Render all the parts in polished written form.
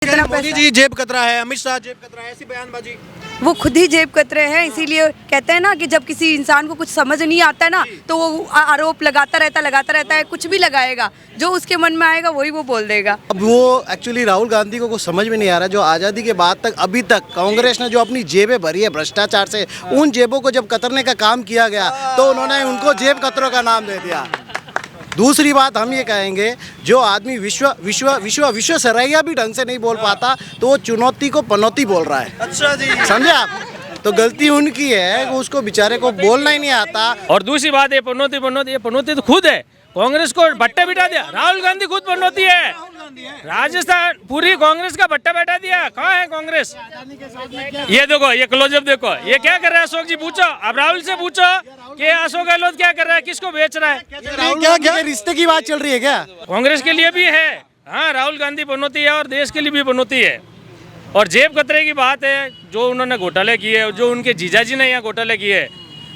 इतना मोदी जी जेब कतरा है, अमित शाह जेब कतरा है, ऐसी बयानबाजी। वो खुद ही जेब कतरे हैं, इसीलिए कहते हैं ना कि जब किसी इंसान को कुछ समझ नहीं आता है ना तो वो आरोप लगाता रहता है, कुछ भी लगाएगा, जो उसके मन में आएगा वही वो बोल देगा। अब वो एक्चुअली राहुल गांधी को कुछ समझ में नहीं आ रहा, जो आज़ादी के बाद तक अभी तक कांग्रेस ने जो अपनी जेबें भरी है भ्रष्टाचार से, उन जेबों को जब कतरने का काम किया गया तो उन्होंने उनको जेब कतरों का नाम दे दिया। दूसरी बात हम ये कहेंगे, जो आदमी विश्व विश्व विश्व विश्व सरैया भी ढंग से नहीं बोल पाता तो वो चुनौती को पनौती बोल रहा है। अच्छा जी, समझे आप? तो गलती उनकी है, उसको बेचारे को बोलना ही नहीं आता। और दूसरी बात ये पनौती तो खुद है, कांग्रेस को भट्टा बिठा दिया। राहुल गांधी खुद पनौती है, राजस्थान पूरी कांग्रेस का भट्टा बैठा दिया। कहाँ है कांग्रेस? ये देखो, ये क्लोजअप देखो, ये क्या कर रहा है अशोक जी, पूछो अब राहुल से पूछो कि अशोक गहलोत क्या कर रहा है, किसको बेच रहा है। क्या रिश्ते की बात चल रही है क्या? कांग्रेस के लिए भी है, हाँ, राहुल गांधी पनौती है और देश के लिए भी पनौती है। और जेब कतरे की बात है, जो उन्होंने घोटाले किए, जो उनके जीजाजी ने यहाँ घोटाले किए,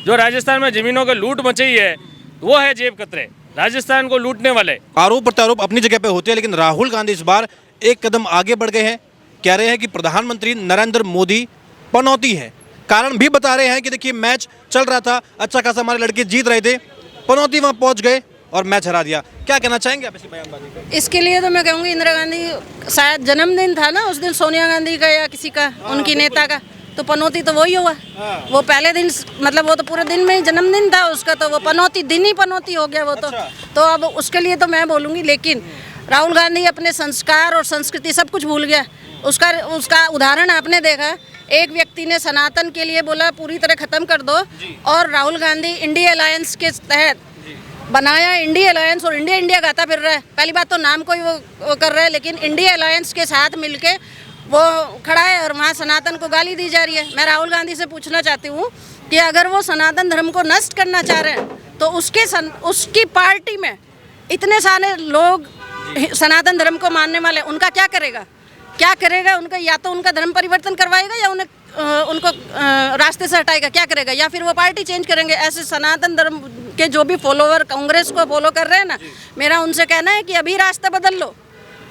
जो राजस्थान में जमीनों की लूट मची है, वो है जेब कतरे, राजस्थान को लूटने वाले। आरोप प्रत्यारोप अपनी जगह पे होते हैं, लेकिन राहुल गांधी इस बार एक कदम आगे बढ़ गए हैं। कह रहे हैं कि प्रधानमंत्री नरेंद्र मोदी पनौती है। कारण भी बता रहे हैं कि देखिए, मैच चल रहा था, अच्छा खासा हमारे लड़के जीत रहे थे, पनौती वहां पहुंच गए और मैच हरा दिया। क्या कहना चाहेंगे आप इसी बयानबाजी पे? इसके लिए तो मैं कहूँगी, इंदिरा गांधी शायद जन्मदिन था ना उस दिन, सोनिया गांधी का या किसी का, उनकी नेता का, तो पनौती तो वही हुआ। वो पहले दिन, मतलब वो तो पूरे दिन में ही जन्मदिन था उसका, तो वो पनौती दिन ही पनौती हो गया वो तो। तो अब उसके लिए तो मैं बोलूँगी, लेकिन राहुल गांधी अपने संस्कार और संस्कृति सब कुछ भूल गया। उसका उदाहरण आपने देखा, एक व्यक्ति ने सनातन के लिए बोला पूरी तरह खत्म कर दो, और राहुल गांधी इंडिया अलायंस के तहत बनाया इंडिया अलायंस, और इंडिया गाता फिर रहा है। पहली बात तो नाम को ही वो कर रहा है, लेकिन इंडिया अलायंस के साथ मिलके वो खड़ा है और वहाँ सनातन को गाली दी जा रही है। मैं राहुल गांधी से पूछना चाहती हूँ कि अगर वो सनातन धर्म को नष्ट करना चाह रहे हैं तो उसकी पार्टी में इतने सारे लोग सनातन धर्म को मानने वाले, उनका क्या करेगा? उनका या तो उनका धर्म परिवर्तन करवाएगा या उनको रास्ते से हटाएगा, क्या करेगा? या फिर वो पार्टी चेंज करेंगे। ऐसे सनातन धर्म के जो भी फॉलोवर कांग्रेस को फॉलो कर रहे हैं ना, मेरा उनसे कहना है कि अभी रास्ता बदल लो,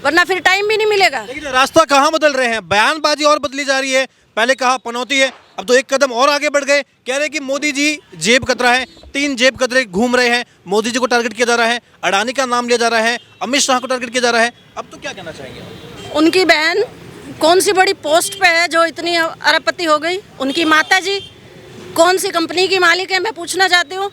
वरना फिर टाइम भी नहीं मिलेगा। लेकिन रास्ता कहाँ बदल रहे हैं, बयानबाजी और बदली जा रही है। पहले कहा पनौती है, अब तो एक कदम और आगे बढ़ गए, कह रहे हैं कि मोदी जी जेब कतरा है। 3 जेब कतरे घूम रहे हैं, मोदी जी को टारगेट किया जा रहा है, अडानी का नाम लिया जा रहा है, अमित शाह को टारगेट किया जा रहा है। अब तो क्या कहना चाहेंगे? उनकी बहन कौन सी बड़ी पोस्ट पे है जो इतनी अरबपति हो गई? उनकी माता जी कौन सी कंपनी की मालिक है, मैं पूछना चाहती हूँ।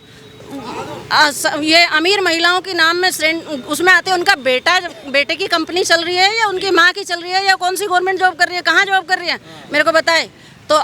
ये अमीर महिलाओं के नाम में उसमें आते हैं, उनका बेटे की कंपनी चल रही है या उनकी माँ की चल रही है, या कौन सी गवर्नमेंट जॉब कर रही है, कहाँ जॉब कर रही है, मेरे को बताए। तो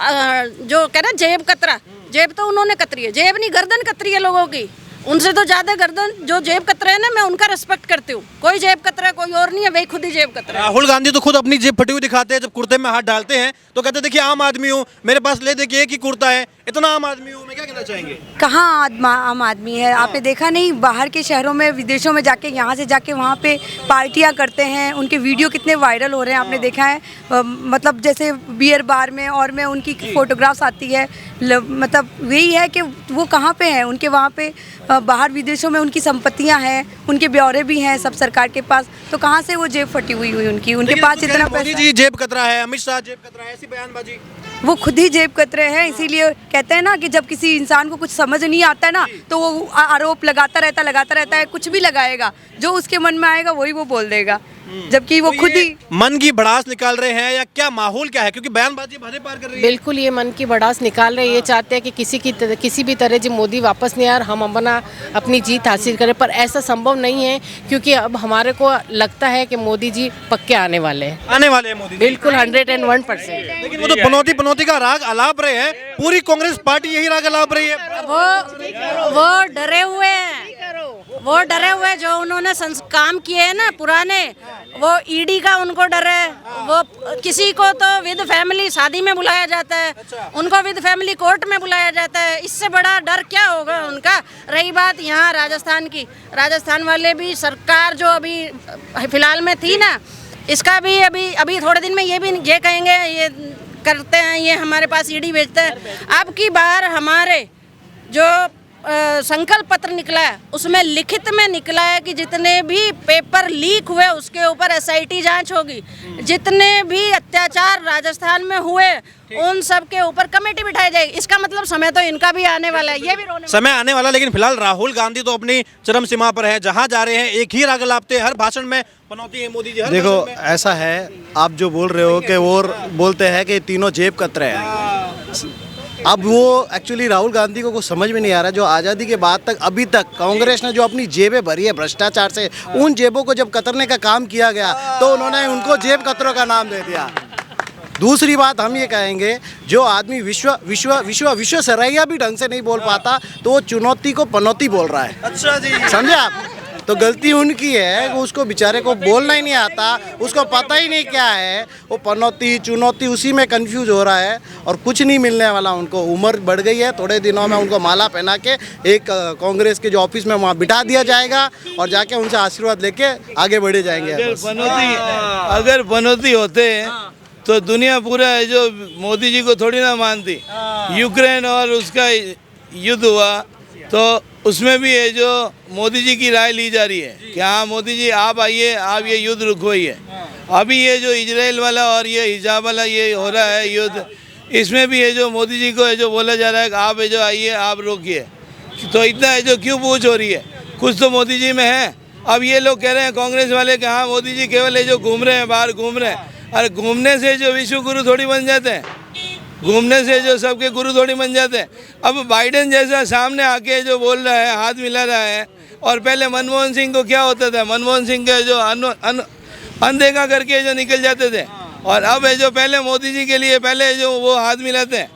जो कह रहे जेब कतरा, जेब तो उन्होंने कतरी है, जेब नहीं गर्दन कतरी है लोगों की। उनसे तो ज्यादा गर्दन जो जेब कतरा है ना, मैं उनका रिस्पेक्ट करती हूँ। कोई जेब कतरा कोई और नहीं है, वे खुद ही जेब कतरा। राहुल गांधी तो खुद अपनी जेब फटी हुई दिखाते हैं, जब कुर्ते में हाथ डालते हैं तो कहते हैं देखिए आम आदमी हूँ, मेरे पास ले देखिए एक ही कुर्ता है, इतना आम आदमी हूँ। मैं क्या कहना चाहेंगे? कहाँ आम आदमी है? आपने देखा नहीं, बाहर के शहरों में, विदेशों में जाके, यहाँ से जाके वहाँ पे पार्टियाँ करते हैं, उनके वीडियो कितने वायरल हो रहे हैं, आपने देखा है। मतलब जैसे बियर बार में और में उनकी फोटोग्राफ्स आती है, मतलब यही है कि वो कहाँ पे हैं, उनके वहाँ पे बाहर विदेशों में उनकी संपत्तियां हैं, उनके ब्यौरे भी हैं सब सरकार के पास, तो कहाँ से वो जेब फटी हुई उनके पास इतना मोदी पैसा? जी जेब कतरा है, अमित शाह जेब कतरा है, ऐसी बयानबाजी। वो खुद ही जेब कतरे हैं, इसीलिए कहते हैं ना कि जब किसी इंसान को कुछ समझ नहीं आता है ना तो वो आरोप लगाता रहता है, कुछ भी लगाएगा, जो उसके मन में आएगा वही वो बोल देगा, जबकि वो तो खुद ही मन की भड़ास निकाल रहे हैं, या क्या माहौल क्या है? क्योंकि बयानबाजी भरे पार कर रही है। बिल्कुल ये मन की भड़ास निकाल रहे हैं। ये चाहते हैं कि किसी भी तरह से मोदी वापस नहीं आए और हम अपनी जीत हासिल करें, पर ऐसा संभव नहीं है, क्योंकि अब हमारे को लगता है कि मोदी जी पक्के आने वाले हैं मोदी जी। बिल्कुल 101%। लेकिन वो तो पनौती का राग अलाप रहे हैं, पूरी कांग्रेस पार्टी यही राग अलाप रही है। वो डरे हुए हैं, जो उन्होंने काम किए हैं ना पुराने, वो ईडी का उनको डर है। वो किसी को तो विद फैमिली शादी में बुलाया जाता है, उनको विद फैमिली कोर्ट में बुलाया जाता है, इससे बड़ा डर क्या होगा उनका? रही बात यहाँ राजस्थान की, राजस्थान वाले भी सरकार जो अभी फिलहाल में थी ना, इसका भी अभी थोड़े दिन में ये कहेंगे ये करते हैं, ये हमारे पास ईडी भेजते हैं। अब की बार हमारे जो संकल्प पत्र निकला है उसमें लिखित में निकला है कि जितने भी पेपर लीक हुए उसके ऊपर एसआईटी जांच होगी, जितने भी अत्याचार राजस्थान में हुए उन सब के ऊपर कमेटी बिठाई जाएगी। इसका मतलब समय तो इनका भी आने वाला है, ये भी रोने समय आने वाला, लेकिन फिलहाल राहुल गांधी तो अपनी चरम सीमा पर है, जहां जा रहे हैं एक ही राग लापते, हर भाषण में पनौती है मोदी जी। हर देखो भाषण में। ऐसा है, आप जो बोल रहे हो कि वो बोलते हैं कि तीनों जेब कतरे हैं। अब वो एक्चुअली राहुल गांधी को कुछ समझ में नहीं आ रहा, जो आज़ादी के बाद तक अभी तक कांग्रेस ने जो अपनी जेबें भरी है भ्रष्टाचार से, उन जेबों को जब कतरने का काम किया गया तो उन्होंने उनको जेब कतरों का नाम दे दिया। दूसरी बात हम ये कहेंगे, जो आदमी विश्व विश्व विश्व विश्व सरैया भी ढंग से नहीं बोल पाता तो वो चुनौती को पनौती बोल रहा है। अच्छा जी, समझे आप? तो गलती उनकी है, वो उसको बेचारे को बोलना ही नहीं आता, उसको पता ही नहीं क्या है, वो पनौती चुनौती उसी में कंफ्यूज हो रहा है और कुछ नहीं मिलने वाला उनको। उम्र बढ़ गई है, थोड़े दिनों में उनको माला पहना के एक कांग्रेस के जो ऑफिस में वहाँ बिठा दिया जाएगा और जाके उनसे आशीर्वाद लेके आगे बढ़े जाएंगे। अगर पनौती होते तो दुनिया पूरा है जो मोदी जी को थोड़ी ना मानती। यूक्रेन और उसका युद्ध हुआ तो उसमें भी है जो मोदी जी की राय ली जा रही है कि हाँ मोदी जी आप आइए, आप ये युद्ध रुकवाइए। अभी ये जो इजराइल वाला और ये हिजाब वाला ये हो रहा है युद्ध, इसमें भी है जो मोदी जी को है जो बोला जा रहा है कि आप है जो आइए, आप रोकिए। तो इतना है जो क्यों पूछ हो रही है, कुछ तो मोदी जी में है। अब ये लोग कह रहे हैं कांग्रेस वाले कि हाँ मोदी जी केवल है जो घूम रहे हैं, बाहर घूम रहे हैं। अरे घूमने से जो विश्व गुरु थोड़ी बन जाते हैं, घूमने से जो सबके गुरु थोड़ी बन जाते हैं। अब बाइडेन जैसा सामने आके जो बोल रहा है, हाथ मिला रहा है, और पहले मनमोहन सिंह को क्या होता था, मनमोहन सिंह के जो अनदेखा करके जो निकल जाते थे, और अब है जो पहले मोदी जी के लिए पहले जो वो हाथ मिलाते हैं।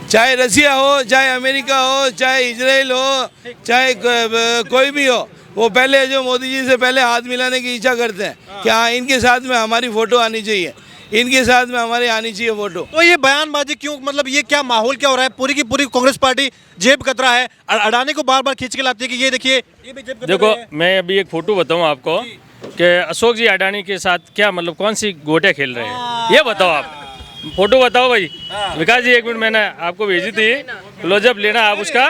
चाहे रसिया हो, चाहे अमेरिका हो, चाहे इजराइल हो, चाहे कोई भी हो, वो पहले जो मोदी जी से पहले हाथ मिलाने की इच्छा करते हैं कि हाँ इनके साथ में हमारी फ़ोटो आनी चाहिए, इनके साथ में हमारे आनी चाहिए फोटो। तो ये बयानबाजी क्यों, मतलब ये क्या माहौल क्या हो रहा है? पूरी की पूरी कांग्रेस पार्टी जेब कतरा है, अडानी को बार बार खींच के लाती है कि ये देखिए ये भी जेब कतरा देखो है। मैं अभी एक फोटो बताऊं आपको कि अशोक जी अडानी के साथ क्या मतलब कौन सी गोटे खेल रहे हैं, ये बताओ आप। फोटो बताओ भाई। विकास जी एक मिनट, मैंने आपको भेजी थी, क्लोजअप लेना आप उसका।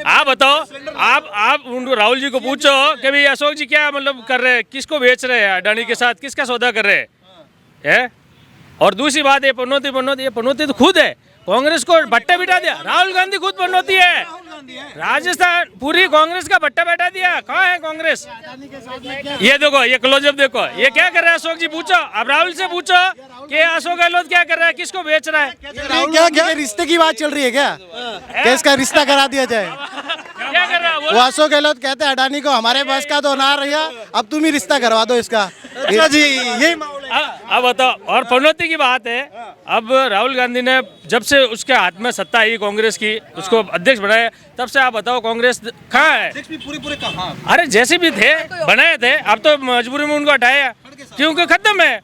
आप बताओ, आप उनको राहुल जी को पूछो कि भाई अशोक जी क्या मतलब कर रहे हैं, किसको बेच रहे हैं, अडानी के साथ किसका सौदा कर रहे हैं। और दूसरी बात ये पनौती तो खुद है, कांग्रेस को भट्टा बिठा दिया। राहुल गांधी खुद पनौती है, राजस्थान पूरी कांग्रेस का भट्टा बैठा दिया। कहाँ है कांग्रेस? ये देखो, ये क्लोजअप देखो, ये क्या कर रहा है अशोक जी, पूछो अब राहुल से पूछो कि अशोक गहलोत क्या कर रहा है, किसको बेच रहा है। क्या रिश्ते की बात चल रही है क्या? इसका रिश्ता करा दिया जाए? क्या कर रहा है वो अशोक गहलोत कहते हैं अडानी को हमारे बस का तो ना रहा, अब तुम ही रिश्ता करवा दो इसका। अच्छा जी, यही माहौल है। अब बताओ। और पनौती की बात है, अब राहुल गांधी ने जब से उसके हाथ में सत्ता आई कांग्रेस की, उसको अध्यक्ष बनाया, तब से आप बताओ कांग्रेस कहाँ है? पूरे कहाँ? अरे जैसे भी थे बनाए थे, अब तो मजबूरी में उनको हटाया क्योंकि खत्म है।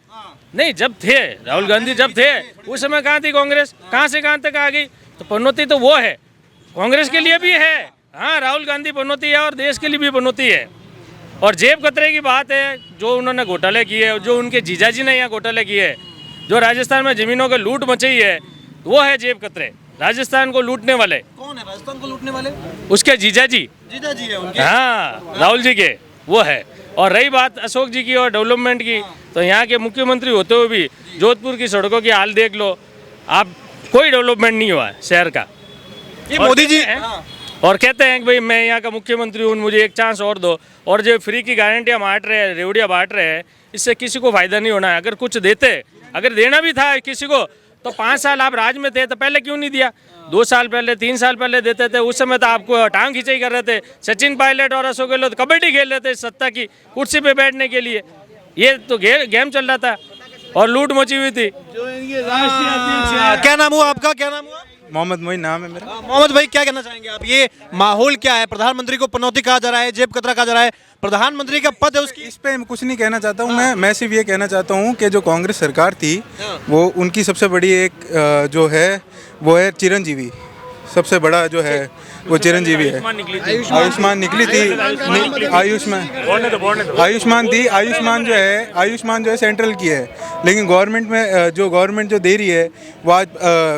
नहीं, जब थे राहुल गांधी जब थे उस समय कहाँ थी कांग्रेस, कहाँ से कहाँ तक आ गई? तो पनौती तो वो है, कांग्रेस के लिए भी है। हाँ, राहुल गांधी पनौती है और देश के लिए भी पनौती है। और जेब कतरे की बात है, जो उन्होंने घोटाले किए, जो उनके जीजाजी ने यहाँ घोटाले किए, जो राजस्थान में जमीनों की लूट मची है, वो है जेब कतरे। राजस्थान को लूटने वाले कौन है राजस्थान को लूटने वाले? उसके जीजाजी है उनके। हाँ, राहुल जी के, वो है। और रही बात अशोक जी की और डेवलपमेंट की, तो यहाँ के मुख्यमंत्री होते हुए भी जोधपुर की सड़कों की हाल देख लो आप, कोई डेवलपमेंट नहीं हुआ है शहर का। ये मोदी जी और कहते हैं कि भाई मैं यहाँ का मुख्यमंत्री हूँ, मुझे एक चांस और दो। और जो फ्री की गारंटियाँ बांट रहे हैं, रेवड़ियाँ बांट रहे हैं, इससे किसी को फायदा नहीं होना है। अगर कुछ देते, अगर देना भी था किसी को, तो 5 साल आप राज में थे तो पहले क्यों नहीं दिया? 2 साल पहले, 3 साल पहले देते थे। उस समय तो आपको टांग खिंचाई कर रहे थे। सचिन पायलट और अशोक गहलोत कबड्डी खेल रहे थे सत्ता की कुर्सी पे बैठने के लिए। ये तो गेम चल रहा था और लूट मची हुई थी। जो इनके राष्ट्रीय अध्यक्ष हैं, क्या नाम हुआ आपका, क्या नाम हुआ? मोहम्मद मोइन नाम है मेरा। मोहम्मद भाई, क्या कहना चाहेंगे आप? ये माहौल क्या है? प्रधानमंत्री को पनौती कहा जा रहा है, जेब कतरा कहा जा रहा है, प्रधानमंत्री का पद है उसकी। इस पे मैं कुछ नहीं कहना चाहता हूँ। मैं सिर्फ ये कहना चाहता हूँ कि जो कांग्रेस सरकार थी वो उनकी सबसे बड़ी एक जो है वो है चिरंजीवी सबसे बड़ा जो है वो चिरंजीवी है। आयुष्मान निकली थी, आयुष्मान थी। आयुष्मान जो है सेंट्रल की है, लेकिन गवर्नमेंट में जो गवर्नमेंट जो दे रही है वो आज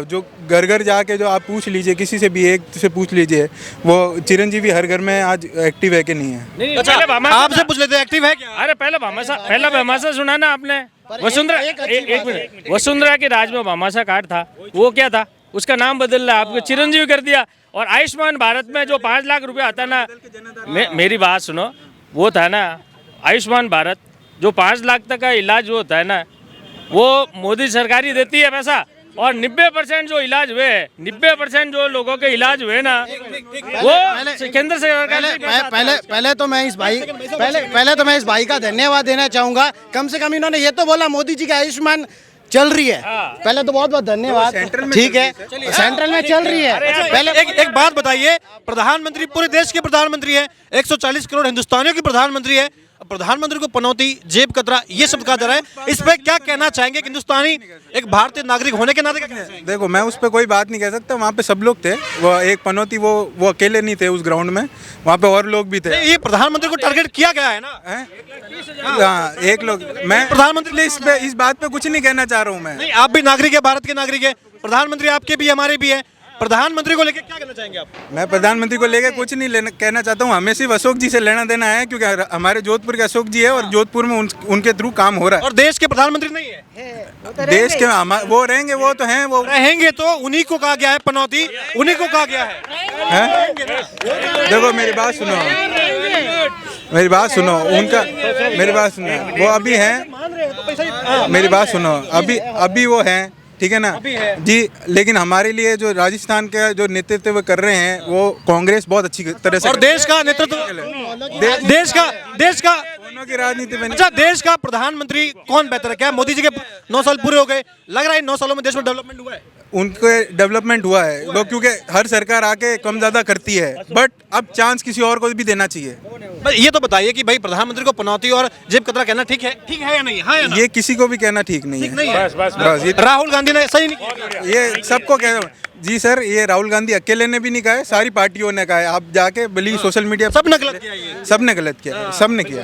जो घर घर जाके जो आप पूछ लीजिए, किसी से भी एक से पूछ लीजिए, वो चिरंजीवी हर घर में आज एक्टिव है कि नहीं है। नहीं, अच्छा, पहले भामाशाह- आपसे पूछ लेते हैं एक्टिव है क्या? अरे पहले भामाशाह सुना ना आपने? वसुंधरा एक मिनट, वसुंधरा के राज में भामाशाह कार्ड था, वो क्या था? उसका नाम बदल रहा, आपको चिरंजीवी कर दिया। और आयुष्मान भारत में जो 5 लाख रुपया आता ना, मेरी बात सुनो, वो था ना आयुष्मान भारत, जो 5 लाख तक का इलाज जो होता है ना, वो मोदी सरकार ही देती है पैसा। और 90% जो इलाज हुए, 90% जो लोगों के इलाज हुए ना, वो केंद्र सरकार। पहले तो मैं इस भाई का धन्यवाद देना चाहूंगा। कम से कम इन्होंने ये तो बोला मोदी जी का आयुष्मान चल रही है। पहले तो बहुत बहुत धन्यवाद। ठीक है, सेंट्रल में चल रही है। पहले एक बात बताइए, प्रधानमंत्री पूरे देश के प्रधानमंत्री है, 140 करोड़ हिंदुस्तानियों के प्रधानमंत्री है, प्रधानमंत्री को पनौती, जेब कतरा ये सब कहा जा रहा है। इस पे क्या कहना चाहेंगे कि हिंदुस्तानी एक भारतीय नागरिक होने के नाते क्या कहना चाहेंगे? देखो, मैं उस पर कोई बात नहीं कह सकता। वहाँ पे सब लोग थे, वो एक पनौती वो अकेले नहीं थे उस ग्राउंड में, वहाँ पे और लोग भी थे। ये प्रधानमंत्री को टारगेट किया गया है ना? हाँ, एक लोग। मैं प्रधानमंत्री इस बात पे कुछ नहीं कहना चाह रहा हूँ मैं। नहीं, आप भी नागरिक है, भारत के नागरिक है, प्रधानमंत्री आपके भी हमारे भी है। प्रधानमंत्री को लेकर क्या कहना चाहेंगे आप? मैं प्रधानमंत्री को लेकर कुछ नहीं कहना चाहता हूँ। हमें सिर्फ अशोक जी से लेना देना है, क्योंकि हमारे जोधपुर के अशोक जी है और जोधपुर में उनके थ्रू काम हो रहा है। और देश के प्रधानमंत्री नहीं है, देश के वो रहेंगे, वो तो हैं, वो रहेंगे तो उन्हीं को कहा गया है पनौती, उन्हीं को कहा गया है। देखो, मेरी बात सुनो, उनका मेरी बात सुनो, वो अभी हैं, मेरी बात सुनो, अभी वो हैं, ठीक है ना जी। लेकिन हमारे लिए जो राजस्थान का जो नेतृत्व कर रहे हैं, वो कांग्रेस बहुत अच्छी तरह से, और देश का नेतृत्व, देश का दोनों की राजनीति में। अच्छा, देश का प्रधानमंत्री कौन बेहतर है? क्या मोदी जी के 9 साल पूरे हो गए, लग रहा है 9 सालों में देश में डेवलपमेंट हुआ है? उनके डेवलपमेंट हुआ है वो, क्योंकि हर सरकार आके कम ज्यादा करती है, बट अब चांस किसी और को भी देना चाहिए। ये तो बताइए कि भाई प्रधानमंत्री को पनौती और जेब कतरा कहना ठीक है या नहीं? हाँ या ना? ये किसी को भी कहना ठीक नहीं है। बस ये राहुल गांधी ने सही नहीं किया। ये सबको कह रहा हूँ जी सर, ये राहुल गांधी अकेले ने भी नहीं कहा है, सारी पार्टियों ने कहा है। आप जाके बल्कि सोशल मीडिया सबने गलत किया, सबने गलत किया, सबने किया।